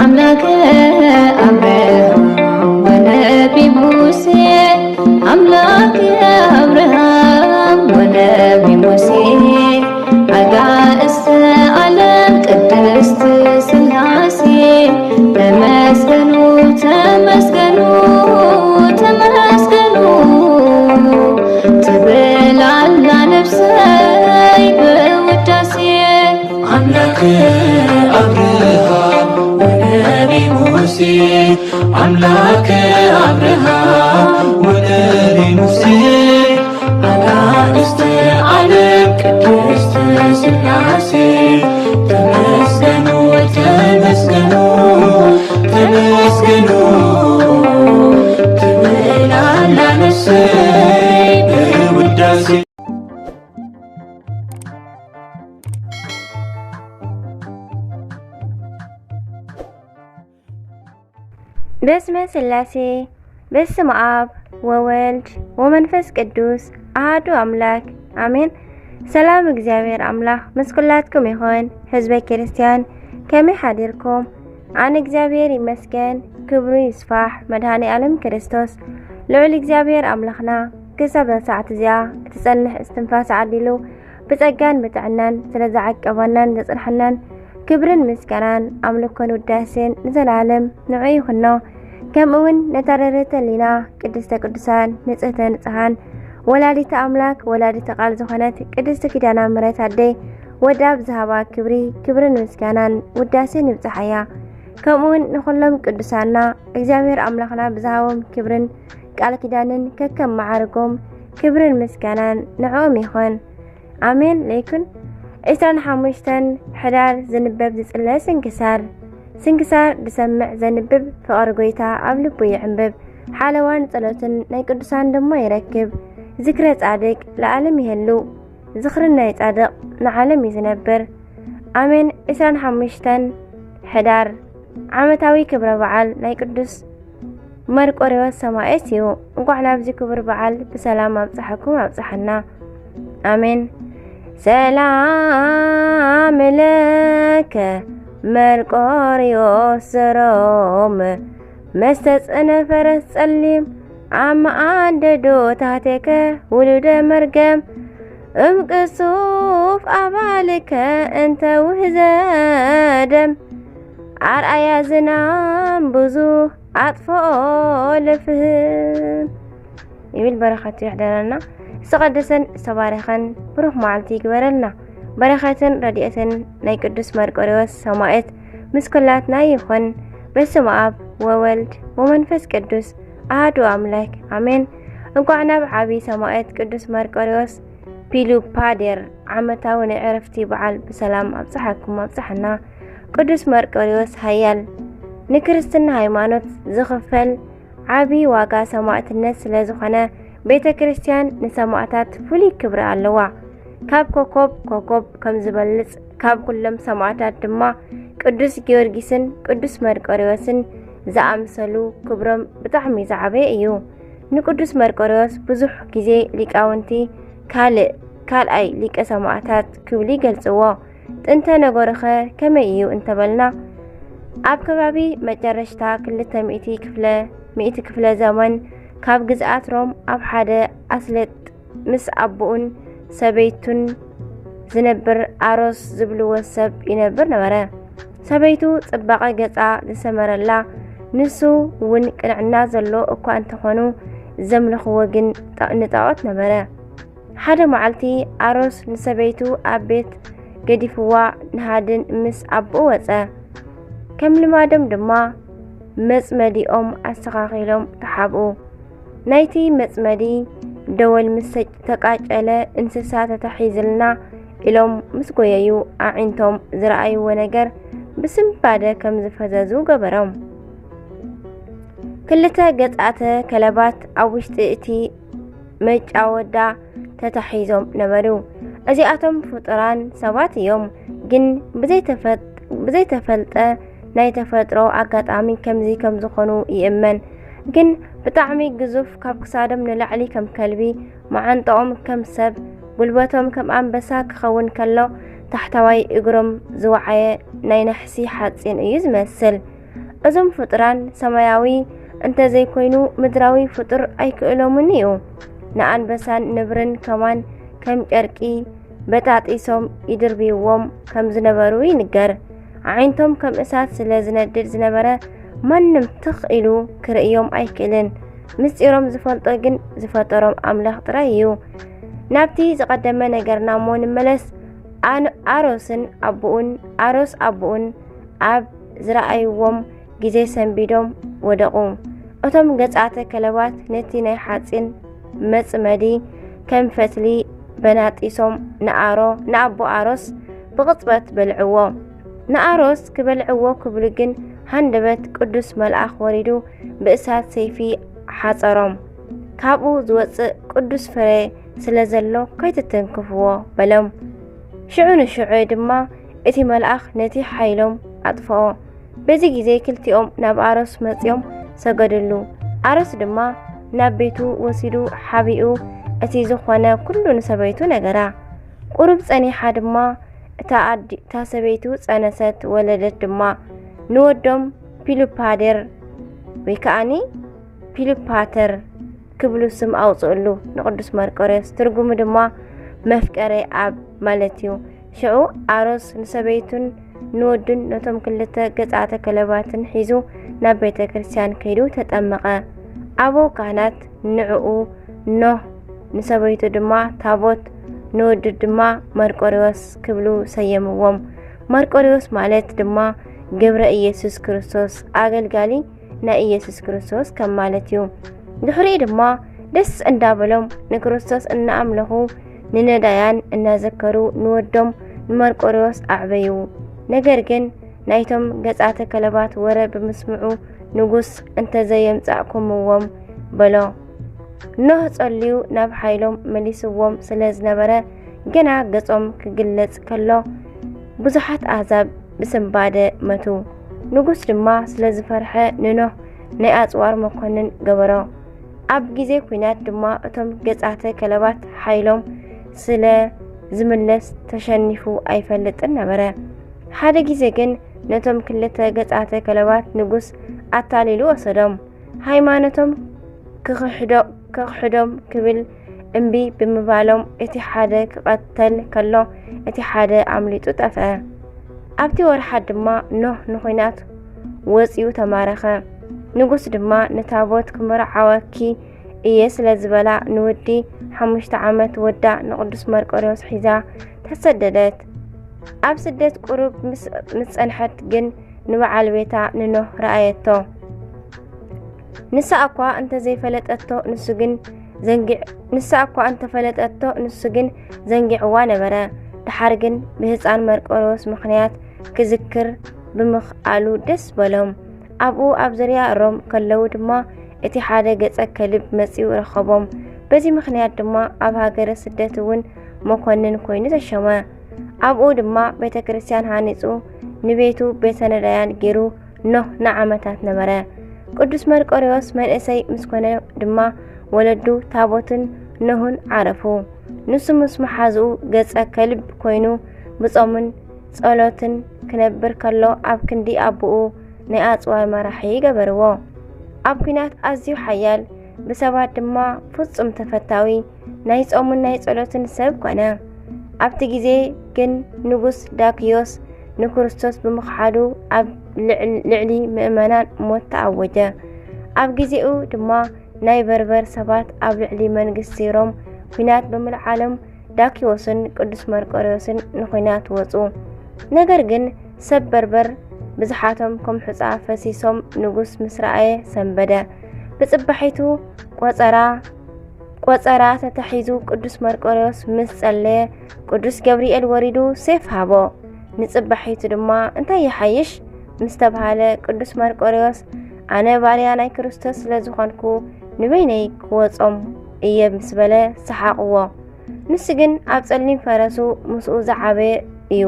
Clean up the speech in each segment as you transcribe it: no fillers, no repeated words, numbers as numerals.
أملاك أبراهام ونبي موسى أملاك أبراهام ونبي موسى عقائس عالم قدست سلاسي تمسكنوا تمسكنوا تمسكنوا تبل على نفسي بوداسي أملاك أبراهام ونبي موسى أملاك أبراهام ونبي موسى عقائس عالم قدست سلاسي تمسكنوا تمسكنوا تمسكنوا تبل على نفسي بوداسي باسم سلاسي باسم آب وولد ومنفس قدوس أحد أملاك آمين سلام እግዚአብሔር አምላክ መስኩላትኩም ይሆን ህዝበ ክርስቲያን ከመይ ሓዲርኩም አነ እግዚአብሔር ይመስገን ክብሩ ይስፋሕ መድኃኔ ዓለም ክርስቶስ ልዑል እግዚአብሔር አምላኽና ክሳብ ሰዓት እዚኣ እትጸንሕ እስትንፋስ ዓዲሉ ብጸጋን ብጥዕናን ስለዝዓቀበናን ዘጽንሐናን ክብርን ምስጋናን አምልኮን ውዳሴን ንዘላለም ንዑ ይኹኖ ከምኡውን ነተረረተ ሊና ቅድስተ ቅዱሳን ንጽህተ ንጽሃን ወላዲተ አምላክ ወላዲተ ቃል ዝኾነት ቅድስቲ ኪዳነ ምሕረት አደይ ወዳብ ዝሃባ ክብርን ምስጋናን ውዳሴን ይብጽሐያ ከምኡውን ንኹሎም ቅዱሳና እግዚአብሔር አምላኽና ብዝሃቦም ክብርን ቃል ኪዳንን ከከም ማዕርጎም ክብርን ምስጋናን ንዕኦም ይኹን አሜን ለይኩን 25 ሕዳር ዝንበብ ዝጽለ ስንክሳር ብሰምዕ ዘንብብ ፍቕሪ ጎይታ ኣብ ልቡ ይዕንብብ ሓለዋን ጸሎትን ናይ ቅዱሳን ድማ ይረክብ ذكر ጻድቅ ለዓለም ይህሉ ዝኽሪ ናይ ጻድቅ ንዓለም ይዝነብር አሜን 25 ሕዳር ዓመታዊ ክብረ በዓል ናይ ቅዱስ መርቆሬዎስ ሰማዕት እዩ እንኳዕ ናብዚ ክብረ በዓል ብሰላም ኣብጽሐኩም ኣብጽሐና አሜን ሰላም ለከ መርቆሬዎስ ዘሮም መስተጽነ ፈረስ ጸሊም أما عنددو تحتك ولد مرقم أمقصوف أبالك أنت وهزادم عرأي زنام بزو أطفال فهم يبيل بركة يحضرنا سقدسا سبارخا بروح معلتي كبرلنا بركة رديئة نايكدس مرقريوس سماعت مسكولاتنا يخون بسم أب وولد ومنفس قدس أحد أملاك آمين እንኳዕ ናብ ዓቢ ሰማዕት ቅዱስ መርቆሬዎስ ፒሉፓዴር ዓመታዊ ናይ ዕረፍቲ በዓል ብሰላም ኣብጽሐኩም ኣብጽሐና ቅዱስ መርቆሬዎስ ሃያል ንክርስትና ሃይማኖት ዝኽፈል ዓቢ ዋጋ ሰማዕትነት ስለ ዝኾነ ቤተ ክርስቲያን ንሰማዕታት ፍሉይ ክብሪ ኣለዋ ካብ ኮከብ ከም ዝበልጽ ካብ ኩሎም ሰማዕታት ድማ ቅዱስ ጊዮርጊስን ቅዱስ መርቆሬዎስን ዝኣምሰሉ ክብሮም ብጣዕሚ ዝዓበየ እዩ ንቅዱስ መርቆሬዎስ ብዙሕ ግዜ ሊቃውንቲ ካልኣይ ሊቀ ሰማዕታት ክብሊ ገልጽዎ ጥንተ ነገሩኸ ከመይ እዩ እንተበልና ኣብ ከባቢ መጨረሽታ 200 ክፍለ ዘመን ካብ ግዝኣት ሮም ኣብ ሓደ ኣስሌጥ ምስ ኣቦኡን ሰበይቱን ዝነብር ኣሮስ ዝብልዎ ሰብ ይነብር ነበረ ሰበይቱ ጽባቐ ገጻ ዝሰመረላ ንሱ እውን ቅንዕና ዘሎ እኳ እንተኾኑ ዘምልኽዎ ግን ንጣዖት ነበረ ሓደ መዓልቲ ኣሮስ ንሰበይቱ ኣብ ቤት ገዲፍዋ ንሃድን ምስ ኣቦኡ ወፀ ከም ልማዶም ድማ መጽመዲኦም ኣስተኻኺሎም ተሓብኡ ናይቲ መጽመዲ ደወል ምስ ተቃጨለ እንስሳ ተታሒዝልና ኢሎም ምስ ጎየዩ ኣዒንቶም ዝረኣይዎ ነገር ብስምባደ ከም ዝፈዘዙ ገበሮም ክልተ ገጻተ ከለባት ኣብ ውሽጢ እቲ መጫወዳ ተታሒዞም ነበሩ እዚኣቶም ፍጡራን ሰባት እዮም ግን ብዘይተፈልጠ ናይ ተፈጥሮ ኣጋጣሚ ከምዚ ከም ዝኾኑ ይእመን ግን ብጣዕሚ ግዙፍ ካብ ክሳዶም ንላዕሊ ከም ከልቢ መዓንጠኦም ከም ሰብ ጉልበቶም ከም ኣንበሳ ክኸውን ከሎ ታሕተዋይ እግሮም ዝወዓየ ናይ ናሕሲ ሓፂን እዩ ዝመስል። እዞም ፍጡራን ሰማያዊ እንተዘይኮይኑ ምድራዊ ፍጡር ኣይክእሎምን እዩ። ንኣንበሳን ንብርን ከማን ከም ጨርቂ በጣጢሶም ይድርብይዎም ከም ዝነበሩ ይንገር። ዓይንቶም ከም እሳት ስለ ዝነድድ ዝነበረ ማንም ትኽ ኢሉ ክርእዮም ኣይክእልን። ምስጢሮም ዝፈልጦ ግን ዝፈጠሮም ኣምላኽ ጥራይ እዩ። ናብቲ ዝቐደመ ነገርና እሞ ንመለስ። አሮስ አቡኡን ኣብ ዝረኣይዎም ግዜ ሰንቢዶም ወደቑ። እቶም ገጻተ ከለባት ነቲ ናይ ሓፂን መጽመዲ ከም ፈትሊ በናጢሶም ንኣቦ አሮስ ብቕጽበት በልዕዎ። ንኣሮስ ክበልዕዎ ክብሉ ግን ሃንደበት ቅዱስ መልአኽ ወሪዱ ብእሳት ሰይፊ ሓጸሮም። ካብኡ ዝወፅእ ቅዱስ ፍሬ ስለ ዘሎ ከይትትንክፍዎ በሎም። ሽዑ ንሽዑ ድማ እቲ መልአኽ ነቲ ሓይሎም ኣጥፍኦ። በዚ ግዜ ክልቲኦም ናብ አሮስ መጺኦም ሰገድሉ። አሮስ ድማ ናብ ቤቱ ወሲዱ ሓቢኡ እቲ ዝኾነ ኩሉ ንሰበይቱ ነገራ። ቁሩብ ጸኒሓ ድማ እታ ሰበይቱ ጸነሰት ወለደት ድማ ንወዶም ፒሉፓደር ወይ ከዓኒ ፒሉፓተር ክብሉ ስም ኣውፅእሉ ንቅዱስ መርቆሬዎስ። ትርጉሙ ድማ መፍቀሬ ኣብ ማለት እዩ። ሽዑ አሮስ ንሰበይቱን ንወዱን ነቶም ክልተ ገጻተ ከለባትን ሒዙ ናብ ቤተ ክርስቲያን ከይዱ ተጠመቐ። ኣቦ ካህናት ንዕኡ ኖህ ንሰበይቱ ድማ ታቦት ንወዱ ድማ መርቆሬዎስ ክብሉ ሰየምዎም። መርቆሬዎስ ማለት ድማ ገብረ ኢየሱስ ክርስቶስ ኣገልጋሊ ናይ ኢየሱስ ክርስቶስ ከም ማለት እዩ። ድሕሪ ድማ ደስ እንዳበሎም ንክርስቶስ እናኣምለኹ ንነዳያን እናዘከሩ ንወዶም ንመርቆሬዎስ ኣዕበዩ። ነገር ግን ናይቶም ገጻተ ከለባት ወረ ብምስምዑ ንጉስ እንተዘየምጻእኩምዎም በሎ። ኖህ ጸልዩ ናብ ሓይሎም መሊስዎም ስለ ዝነበረ ገና ገጾም ክግለጽ ከሎ ብዙሓት ኣሕዛብ ብስንባደ መቱ። ንጉስ ድማ ስለ ዝፈርሐ ንኖህ ናይ ኣጽዋር መኮንን ገበሮ። ኣብ ግዜ ኩናት ድማ እቶም ገጻተ ከለባት ሓይሎም ስለ ዝምለስ ተሸኒፉ ኣይፈልጥን ነበረ። ሓደ ግዜ ግን ነቶም ክልተ ገጻተ ከለባት ንጉስ ኣታሊሉ ወሰዶም። ሃይማኖቶም ክኽሕዶም ክብል እምቢ ብምባሎም እቲ ሓደ ክቐተል ከሎ እቲ ሓደ ኣምሊጡ ጠፍአ። ኣብቲ ወርሓት ድማ ኖህ ንኹናት ወፂኡ ተማረኸ። ንጉስ ድማ ንታቦት ክምርዓወኪ እየ ስለ ዝበላ ንወዲ 5 ዓመት ወዳ ንቅዱስ መርቆሬዎስ ሒዛ ተሰደደት። ኣብ ስደት ቁሩብ ምስ ጸንሐት ግን ንበዓል ቤታ ንኖህ ረኣየቶ። ንሳ እኳ እንተፈለጠቶ ንሱ ግን ዘንጊዕዋ ነበረ። ድሓር ግን ብህፃን መርቆሬዎስ ምክንያት ክዝክር ብምኽኣሉ ደስ በሎም። ኣብኡ ኣብ ዙርያ ሮም ከለዉ ድማ እቲ ሓደ ገጸ ከልብ መጺኡ ረኸቦም። በዚ ምክንያት ድማ ኣብ ሃገረ ስደት እውን መኮንን ኮይኑ ተሸመ። ኣብኡ ድማ ቤተ ክርስቲያን ሃኒጹ ንቤቱ ቤተ ነዳያን ገይሩ ኖህ ንዓመታት ነበረ። ቅዱስ መርቆሬዎስ መንእሰይ ምስኮነ ድማ ወለዱ ታቦትን ኖህን ዓረፉ። ንሱ ምስ መሓዝኡ ገጸ ከልብ ኮይኑ ብጾምን ጸሎትን ክነብር ከሎ ኣብ ክንዲ ኣቦኡ ናይ ኣጽዋር መራሒ ገበርዎ። ኣብ ኩናት ኣዝዩ ሓያል ብሰባት ድማ ፍጹም ተፈታዊ ናይ ጾምን ናይ ጸሎትን ሰብ ኮነ። ኣብቲ ግዜ ግን ንጉስ ዳክዮስ ንክርስቶስ ብምኽሓዱ ኣብ ልዕሊ ምእመናን ሞት ተኣወጀ። ኣብ ግዜኡ ድማ ናይ በርበር ሰባት ኣብ ልዕሊ መንግስቲ ሮም ኩናት ብምልዓሎም ዳክዮስን ቅዱስ መርቆሬዎስን ንኩናት ወፁ። ነገር ግን ሰብ በርበር ብዙሓቶም ከም ሕፃ ፈሲሶም ንጉስ ምስ ረኣየ ሰንበደ። ብጽባሒቱ ቆጸራ ተተሒዙ ቅዱስ መርቆሬዎስ ምስ ጸለየ ቅዱስ ገብርኤል ወሪዱ ሴፍ ሃቦ። ንጽባሒቱ ድማ እንታይ ይሓይሽ ምስ ተባሃለ ቅዱስ መርቆሬዎስ ኣነ ባርያ ናይ ክርስቶስ ስለ ዝኾንኩ ንበይነይ ክወጾም እየ ምስ በለ ሰሓቕዎ። ንሱ ግን ኣብ ጸሊም ፈረሱ ምስኡ ዝዓበየ እዩ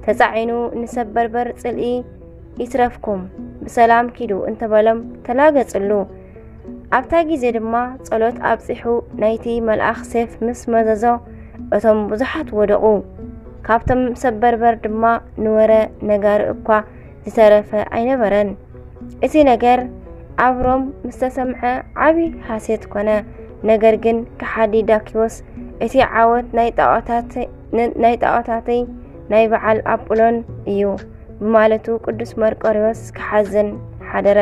ተጻዒኑ ንሰብ በርበር ጽልኢ ይትረፍኩም ብሰላም ኪዱ እንተበሎም ተላገጽሉ። ኣብታ ግዜ ድማ ጸሎት ኣብጺሑ ናይቲ መልአኽ ሴፍ ምስ መዘዞ እቶም ብዙሓት ወደቑ። ካብቶም ሰበርበር ድማ ንወረ ነገር እኳ ዝተረፈ ኣይነበረን። እቲ ነገር አብሮም ምስተሰምዐ ዓቢ ሐሴት ኮነ። ነገር ግን ከሓዲ ዳኪዎስ እቲ ዓወት ናይ ጣዖታተይ ናይ በዓል አጵሎን እዩ ብማለቱ ቅዱስ መርቆሬዎስ ክሓዝን ሓደረ።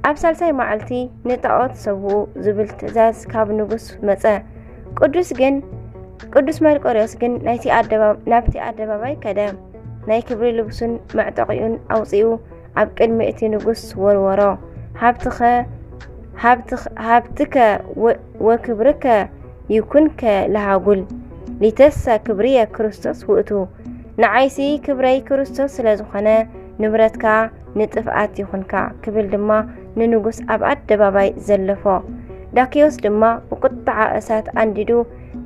ኣብ ሳልሳይ መዓልቲ ንጣዖት ሰውኡ ዝብል ትእዛዝ ካብ ንጉስ መጸ። ቅዱስ መርቆሬዎስ ግን ናብቲ ኣደባባይ ከደ። ናይ ክብሪ ልብሱን መዕጠቂኡን አውፂኡ ኣብ ቅድሚ እቲ ንጉስ ወርወሮ። ሃብትከ ወክብርከ ይኩንከ ለሃጉል ሊተሰ ክብርየ ክርስቶስ ውእቱ። ንዓይሲ ክብረይ ክርስቶስ ስለ ዝኾነ ንብረትካ ንጥፍኣት ይኹንካ ክብል ድማ ንንጉስ ኣብ ኣደባባይ ዘለፎ። ዳኪዎስ ድማ ብቁጣዓ እሳት አንዲዱ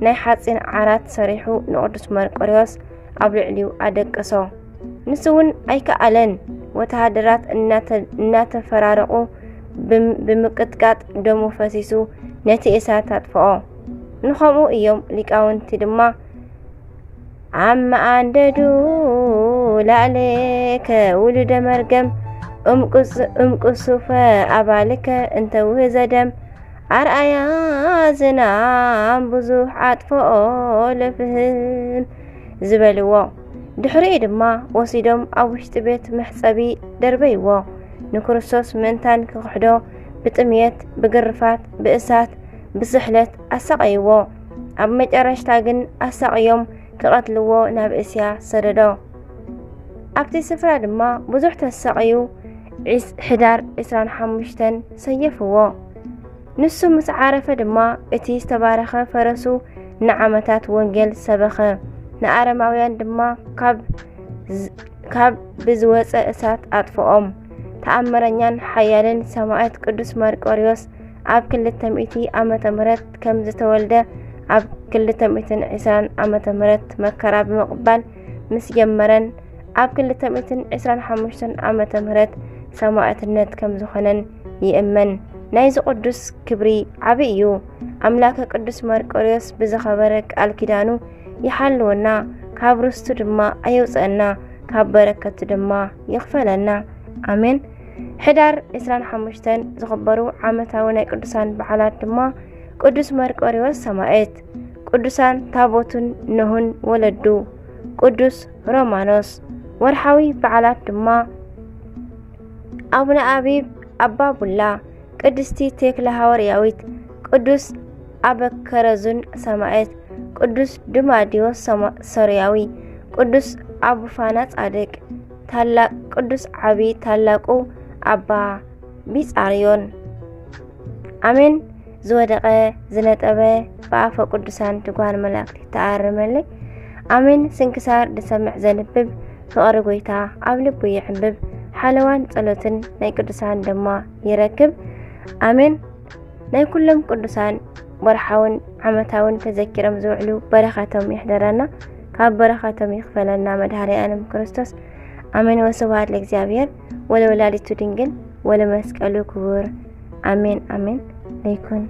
ናይ ሓፂን ዓራት ሰሪሑ ንቅዱስ መርቆሬዎስ ኣብ ልዕሊኡ ኣደቀሶ። ንሱ እውን ኣይከኣለን። ወተሃደራት እናተፈራረቁ ብምቅጥቃጥ ደሙ ፈሲሱ ነቲ እሳት አጥፍኦ። ንኸምኡ እዮም ሊቃውንቲ ድማ ዓመ አንደዱ ላዕሌከ ውሉደ መርገም እምቁሱፈ አባልከ እንተ ውህዘ ደም አርአያ ዝናም ብዙሕ አጥፍኦ ለፍህም ዝበልዎ። ድሕሪኡ ድማ ወሲዶም ኣብ ውሽጢ ቤት መሕፀቢ ደርበይዎ። ንክርስቶስ ምእንታን ክክሕዶ ብጥምየት ብግርፋት ብእሳት ብስሕለት ኣሰቀይዎ። ኣብ መጨረሽታ ግን ኣሰቅዮም ክቐትልዎ ናብ እስያ ሰደዶ። ኣብቲ ስፍራ ድማ ብዙሕ ተሰቀዩ ሕዳር 25 ሰየፍዎ። ንሱ ምስ ዓረፈ ድማ እቲ ዝተባረኸ ፈረሱ ንዓመታት ወንጌል ሰበኸ። ንኣረማውያን ድማ ካብ ብዝወፀ እሳት አጥፍኦም። ተኣምረኛን ሓያልን ሰማዕት ቅዱስ መርቆሬዎስ ኣብ 200 ዓመተ ምህረት ከም ዝተወልደ ኣብ 220 ዓመተ ምህረት መከራ ብምቕባል ምስ ጀመረን ኣብ 225 ዓመተ ምህረት ሰማዕትነት ከም ዝኾነን ይእመን። ናይዚ ቅዱስ ክብሪ ዓብይ እዩ። ኣምላከ ቅዱስ መርቆሬዎስ ብዝኸበረ ቃል ኪዳኑ ይሓልወና፣ ካብ ርስቱ ድማ ኣየውፅአና፣ ካብ በረከቱ ድማ ይኽፈለና። አሜን። ሕዳር 25 ዝኽበሩ ዓመታዊ ናይ ቅዱሳን በዓላት ድማ ቅዱስ መርቆሬዎስ ሰማዕት፣ ቅዱሳን ታቦቱን ነሁን ወለዱ፣ ቅዱስ ሮማኖስ። ወርሓዊ በዓላት ድማ አቡነ አቢብ አባ ቡላ፣ ቅድስቲ ቴክለ ሃዋርያዊት፣ ቅዱስ አበከረዙን ሰማዕት፣ ቅዱስ ድማዲዮስ ሶርያዊ፣ ቅዱስ አቡፋና ጻድቅ፣ ቅዱስ ዓብይ ታላቁ አባ ቢጻርዮን። አሜን። ዝወደቀ ዝነጠበ በአፈ ቅዱሳን ትጓን መላእክት ተአርመለይ። አሜን። ስንክሳር ድሰምዕ ዘንብብ ፍቅሪ ጎይታ ኣብ ልቡ ይሕብብ። ሓለዋን ጸሎትን ናይ ቅዱሳን ድማ ይረክብ። አሜን። ናይ ኩሎም ቅዱሳን ወርሓውን ዓመታውን ተዘኪሮም ዝውዕሉ በረኻቶም ይሕደረና፣ ካብ በረኻቶም ይኽፈለና መድኃኔዓለም ክርስቶስ። አሜን። ወስብሐት ለእግዚአብሔር ወለወላዲቱ ድንግል ወለመስቀሉ ክቡር። አሜን አሜን። ለይኩን